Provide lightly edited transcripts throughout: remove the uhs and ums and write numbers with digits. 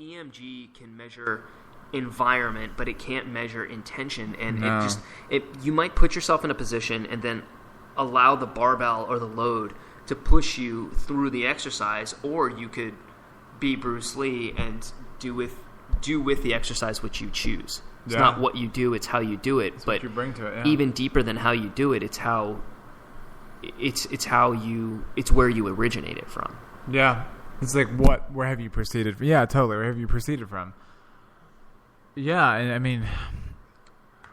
EMG can measure environment, but it can't measure intention, and No. you might put yourself in a position and then allow the barbell or the load to push you through the exercise, or you could be Bruce Lee and do with the exercise what you choose. It's not what you do, it's how you do it. It's but what you bring to it, yeah. Even deeper than how you do it, it's where you originated from. Yeah. It's like, where have you proceeded from? Yeah, totally. Where have you proceeded from? Yeah, and I mean,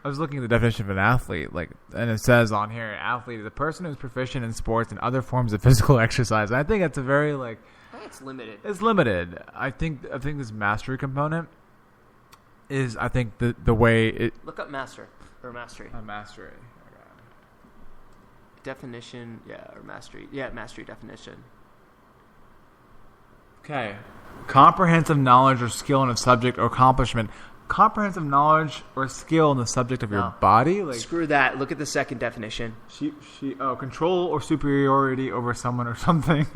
I was looking at the definition of an athlete, and it says on here, athlete is a person who's proficient in sports and other forms of physical exercise. And I think that's a very, It's limited. It's limited. I think this mastery component is, I think, the way it... Look up master or mastery. Mastery. Okay. Definition, or mastery. Yeah, mastery definition. Okay. Comprehensive knowledge or skill in a subject or accomplishment. Comprehensive knowledge or skill in the subject of your body? Screw that. Look at the second definition. Control or superiority over someone or something.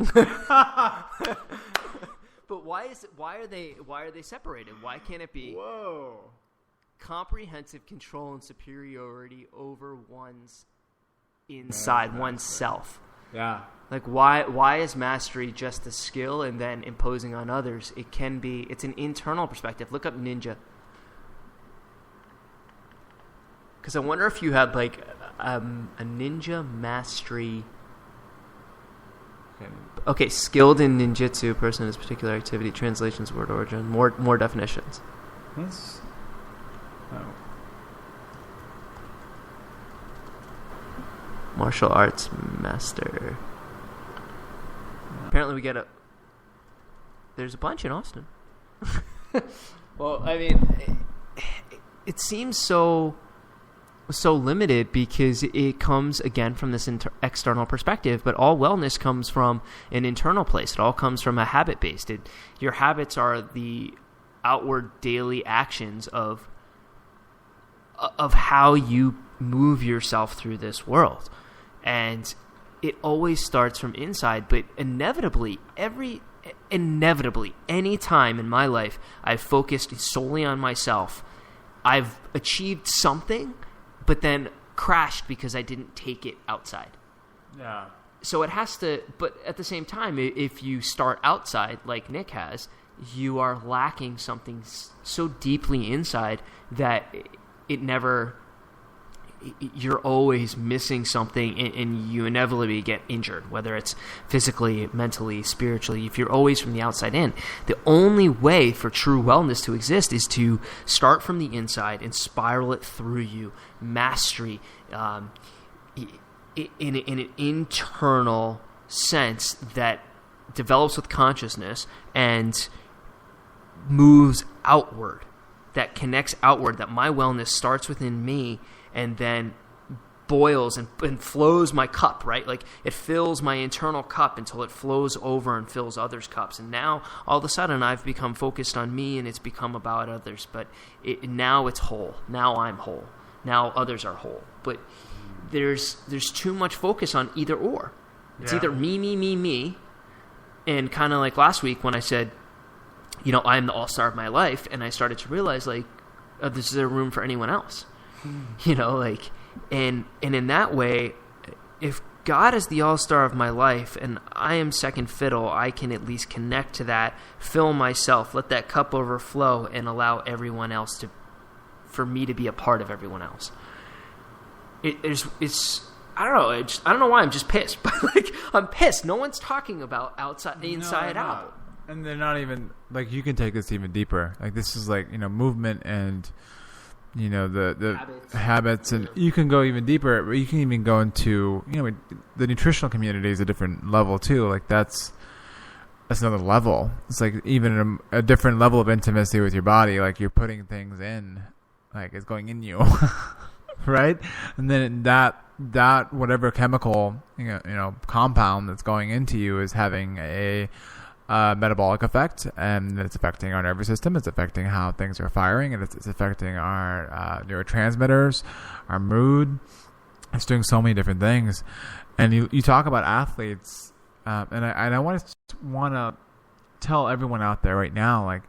But why are they separated? Why can't it be Whoa. comprehensive control and superiority over one's inside, one's self? Yeah. Why is mastery just a skill and then imposing on others? It's an internal perspective. Look up ninja. Because I wonder if you had a ninja mastery. Okay, skilled in ninjutsu, person in this particular activity, translations, word origin, more definitions. Yes. Oh. Martial arts master. Apparently there's a bunch in Austin. Well, I mean, it seems so limited because it comes again from this external perspective, but all wellness comes from an internal place. It all comes from a habit based. Your habits are the outward daily actions of how you move yourself through this world, and it always starts from inside. But inevitably, any time in my life I've focused solely on myself, I've achieved something, but then crashed because I didn't take it outside. Yeah. So it has to, but at the same time, if you start outside like Nick has, you are lacking something so deeply inside that you're always missing something, and you inevitably get injured, whether it's physically, mentally, spiritually. If you're always from the outside in, the only way for true wellness to exist is to start from the inside and spiral it through you. Mastery, in an internal sense that develops with consciousness and moves outward, that connects outward, that my wellness starts within me and then boils and flows my cup, right? Like it fills my internal cup until it flows over and fills others' cups. And now all of a sudden I've become focused on me and it's become about others. But now it's whole. Now I'm whole. Now others are whole. But there's too much focus on either or. It's either me. And kind of like last week when I said, I'm the all-star of my life, and I started to realize is there room for anyone else? And in that way, if God is the all-star of my life and I am second fiddle, I can at least connect to that, fill myself, let that cup overflow, and allow everyone else for me to be a part of everyone else. It's I don't know. I don't know why I'm just pissed, but I'm pissed. No one's talking about inside out. And they're not even you can take this even deeper. This is movement and the habits, and you can go even deeper. But you can even go into the nutritional community is a different level too. That's another level. It's even a different level of intimacy with your body. You're putting things in, it's going in you, right? And then that whatever chemical compound that's going into you is having a metabolic effect, and it's affecting our nervous system. It's affecting how things are firing, and it's affecting our neurotransmitters, our mood. It's doing so many different things. And you talk about athletes, and I want to tell everyone out there right now,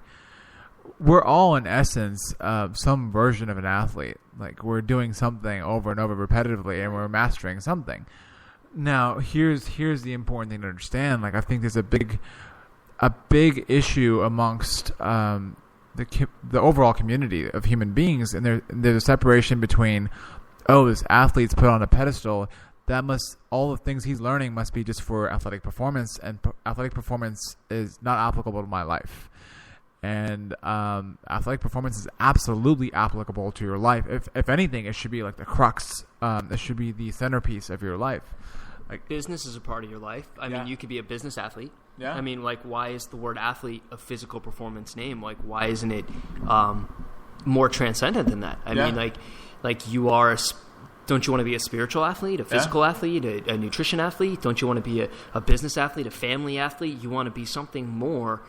we're all in essence some version of an athlete. Like we're doing something over and over repetitively, and we're mastering something. Now, here's the important thing to understand. Like I think there's a big issue amongst the overall community of human beings, and there's a separation between, this athlete's put on a pedestal. All the things he's learning must be just for athletic performance, and athletic performance is not applicable to my life. And athletic performance is absolutely applicable to your life. If anything, it should be like the crux. It should be the centerpiece of your life. Like business is a part of your life. I mean, you could be a business athlete. Yeah. I mean, like, why is the word athlete a physical performance name? Like, why isn't it more transcendent than that? I mean, like you are. Don't you want to be a spiritual athlete, a physical athlete, a nutrition athlete? Don't you want to be a business athlete, a family athlete? You want to be something more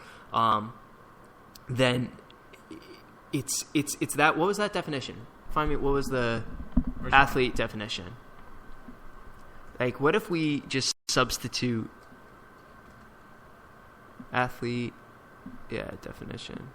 than it's that. What was that definition? Find me. What was the athlete definition? Like, what if we just substitute athlete? Yeah, definition.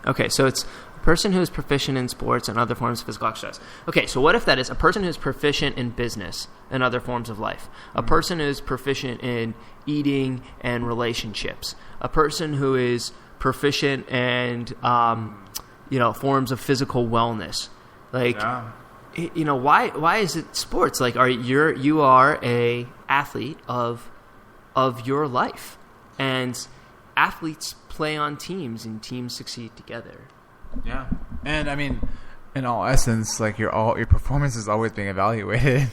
Okay, so it's a person who is proficient in sports and other forms of physical exercise. Okay, so what if that is a person who's proficient in business and other forms of life? A person who is proficient in eating and relationships. A person who is proficient in, forms of physical wellness. Like, why is it sports? Like, you are a athlete of your life, and athletes play on teams, and teams succeed together. Yeah, and I mean, in all essence, like your performance is always being evaluated.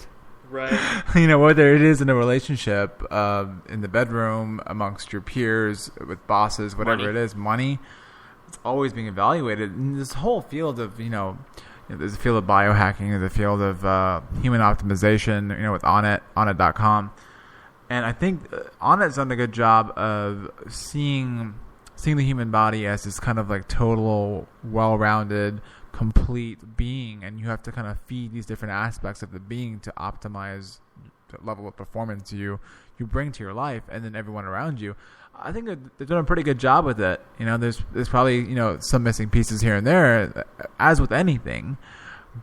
Right. Whether it is in a relationship, in the bedroom, amongst your peers, with bosses, whatever it is, money, it's always being evaluated. And this whole field of, there's a field of biohacking, there's a field of human optimization, with Onnit.com. And I think Onnit's done a good job of seeing the human body as this kind of like total, well-rounded, complete being, and you have to kind of feed these different aspects of the being to optimize the level of performance you bring to your life and then everyone around you. I think they've done a pretty good job with it. There's probably some missing pieces here and there, as with anything,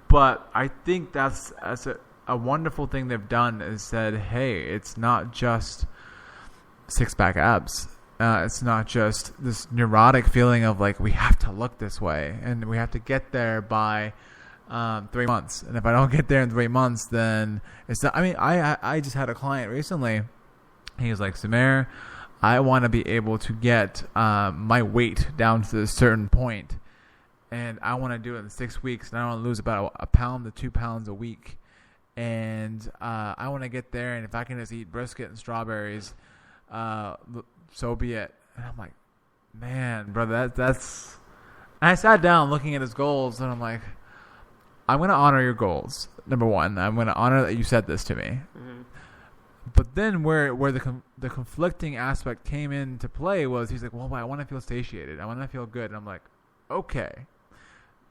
but I think that's a wonderful thing they've done is said, hey, it's not just six-pack abs. It's not just this neurotic feeling of like we have to look this way and we have to get there by 3 months. And if I don't get there in 3 months, then it's not. I mean, I just had a client recently. He was like, Sumer, I want to be able to get my weight down to a certain point, and I want to do it in 6 weeks, and I want to lose about a pound to 2 pounds a week. And I want to get there, and if I can just eat brisket and strawberries, so be it. And I'm like, man, brother, that's... And I sat down looking at his goals, and I'm like, I'm going to honor your goals. Number one, I'm going to honor that you said this to me. Mm-hmm. But then where the conflicting aspect came into play was he's like, well, I want to feel satiated. I want to feel good. And I'm like, okay.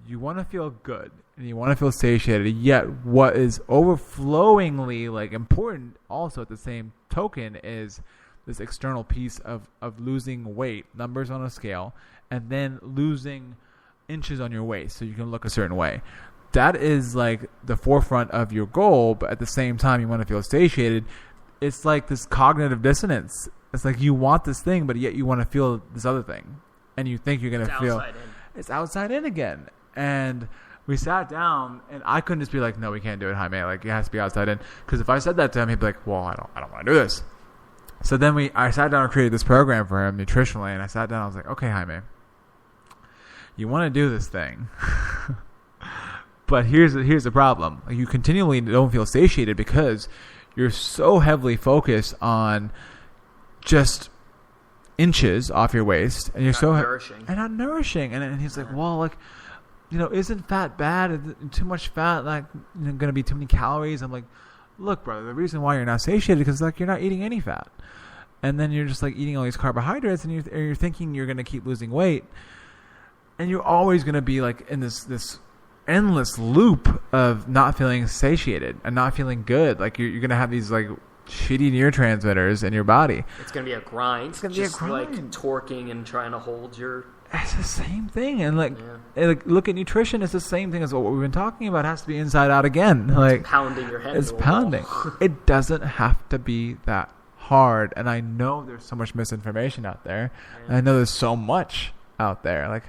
You want to feel good and you want to feel satiated, yet what is overflowingly like important also at the same token is this external piece of losing weight, numbers on a scale, and then losing inches on your waist so you can look a certain way. That is like the forefront of your goal, but at the same time you want to feel satiated. It's like this cognitive dissonance. It's like you want this thing, but yet you want to feel this other thing. And you think you're going to feel... It's outside in again. And we sat down, and I couldn't just be like, no, we can't do it, Jaime. Like, it has to be outside in. Because if I said that to him, he'd be like, well, I don't want to do this. So then I sat down and created this program for him nutritionally, and I sat down and I was like, okay, Jaime, you want to do this thing. But here's the problem. You continually don't feel satiated because you're so heavily focused on just inches off your waist, and you're not nourishing. And he's like, well, like, isn't fat bad? Too much fat, like, going to be too many calories? I'm like, look, brother, the reason why you're not satiated is because like you're not eating any fat, and then you're just like eating all these carbohydrates, and you're thinking you're going to keep losing weight, and you're always going to be like in this endless loop of not feeling satiated and not feeling good. Like you're going to have these like shitty neurotransmitters in your body. It's going to be a grind. It's going to be a grind. Like torquing and trying to hold your it's the same thing. And look at nutrition. It's the same thing as what we've been talking about. It has to be inside out again. Like it's pounding your head. It's pounding. It doesn't have to be that hard. And I know there's so much misinformation out there. Yeah. And I know there's so much out there. Like,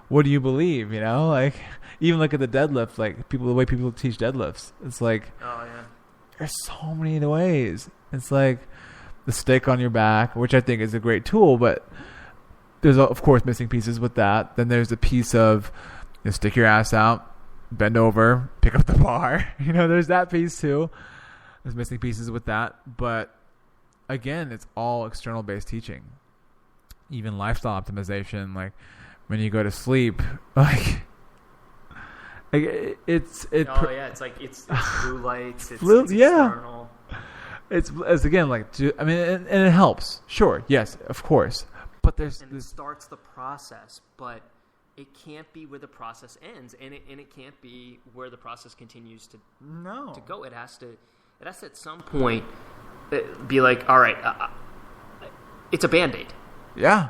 what do you believe? You know, like even look at the deadlift. Like the way people teach deadlifts. It's like, there's so many ways. It's like the stick on your back, which I think is a great tool, but there's, of course, missing pieces with that. Then there's the piece of stick your ass out, bend over, pick up the bar. You know, there's that piece too. There's missing pieces with that. But again, it's all external based teaching. Even lifestyle optimization, like when you go to sleep, it's blue lights, it's external. It's again and it helps. Sure, yes, of course. But it starts the process, but it can't be where the process ends, and it can't be where the process continues to go. It has to at some point be like, all right, it's a Band-Aid. Yeah,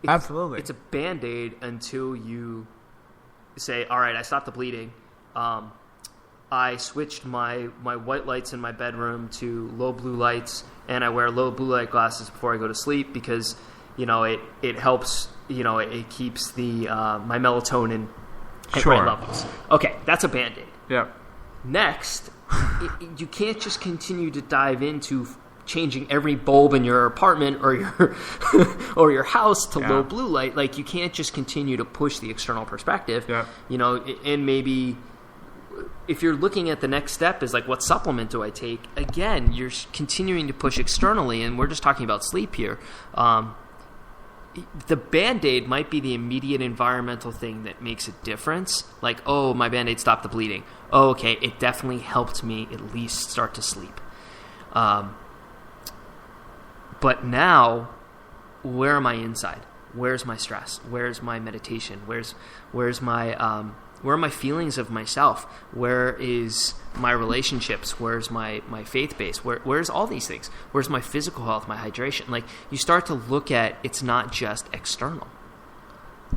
absolutely. It's a Band-Aid until you say, all right, I stopped the bleeding. I switched my white lights in my bedroom to low blue lights, and I wear low blue light glasses before I go to sleep because it helps, it keeps the my melatonin at right levels. Okay, that's a Band-Aid. Yeah. Next, you can't just continue to dive into changing every bulb in your apartment or your house to low blue light. Like, you can't just continue to push the external perspective. Yeah. And maybe if you're looking at the next step is like, what supplement do I take? Again, you're continuing to push externally, and we're just talking about sleep here. The Band-Aid might be the immediate environmental thing that makes a difference. Like, oh, my Band-Aid stopped the bleeding. Oh, okay, it definitely helped me at least start to sleep. But now, where am I inside? Where's my stress? Where's my meditation? Where's my where are my feelings of myself? Where is my relationships? Where's my faith base? Where's all these things? Where's my physical health, my hydration? Like, you start to look at, it's not just external.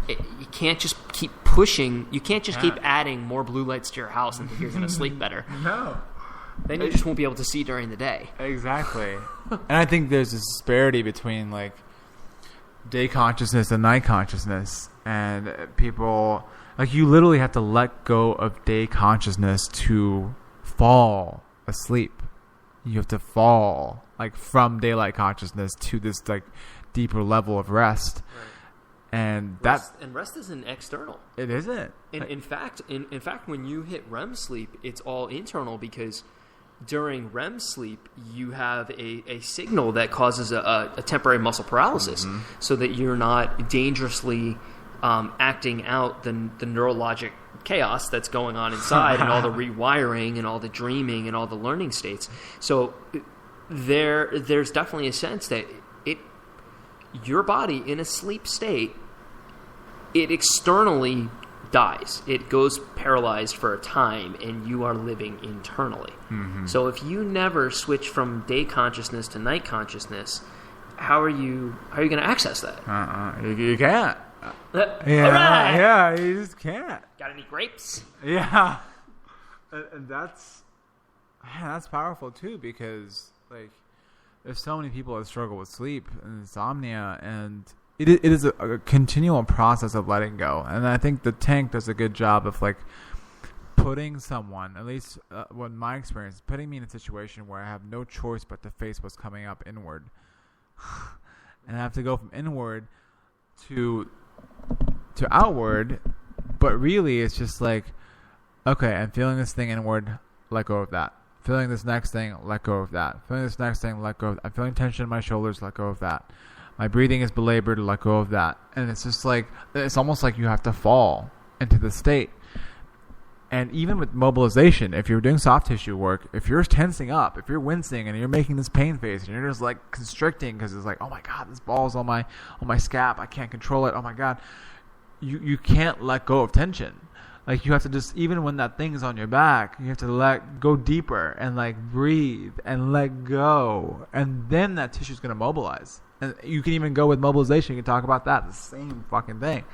You can't just keep pushing. You can't just keep adding more blue lights to your house and think you're going to sleep better. No. Then you just won't be able to see during the day. Exactly. And I think there's this disparity between like day consciousness and night consciousness, and people, like, you literally have to let go of day consciousness to fall asleep. You have to fall like from daylight consciousness to this like deeper level of rest. Right. And rest isn't external. It isn't. In fact, when you hit REM sleep, it's all internal, because during REM sleep, you have a signal that causes a temporary muscle paralysis, so that you're not dangerously acting out the neurologic chaos that's going on inside and all the rewiring and all the dreaming and all the learning states. So there's definitely a sense that your body in a sleep state, it externally dies. It goes paralyzed for a time, and you are living internally. Mm-hmm. So if you never switch from day consciousness to night consciousness, how are you going to access that? You can't. Yeah, you just can't. Got any grapes? Yeah, and that's powerful too, because like there's so many people that struggle with sleep and insomnia, and it is a continual process of letting go. And I think the tank does a good job of like putting someone, at least what my experience, putting me in a situation where I have no choice but to face what's coming up inward, and I have to go from inward to outward. But really, it's just like, okay, I'm feeling this thing inward, let go of that. Feeling this next thing, let go of that. Feeling this next thing, let go of that. I'm feeling tension in my shoulders, let go of that. My breathing is belabored, let go of that. And it's just like, it's almost like you have to fall into the state. And even with mobilization, if you're doing soft tissue work, if you're tensing up, if you're wincing and you're making this pain face and you're just like constricting because it's like, oh my God, this ball's on my scap, I can't control it, oh my God. You can't let go of tension. Like, you have to just, even when that thing is on your back, you have to go deeper and like breathe and let go. And then that tissue is going to mobilize. And you can even go with mobilization. You can talk about that. The same fucking thing.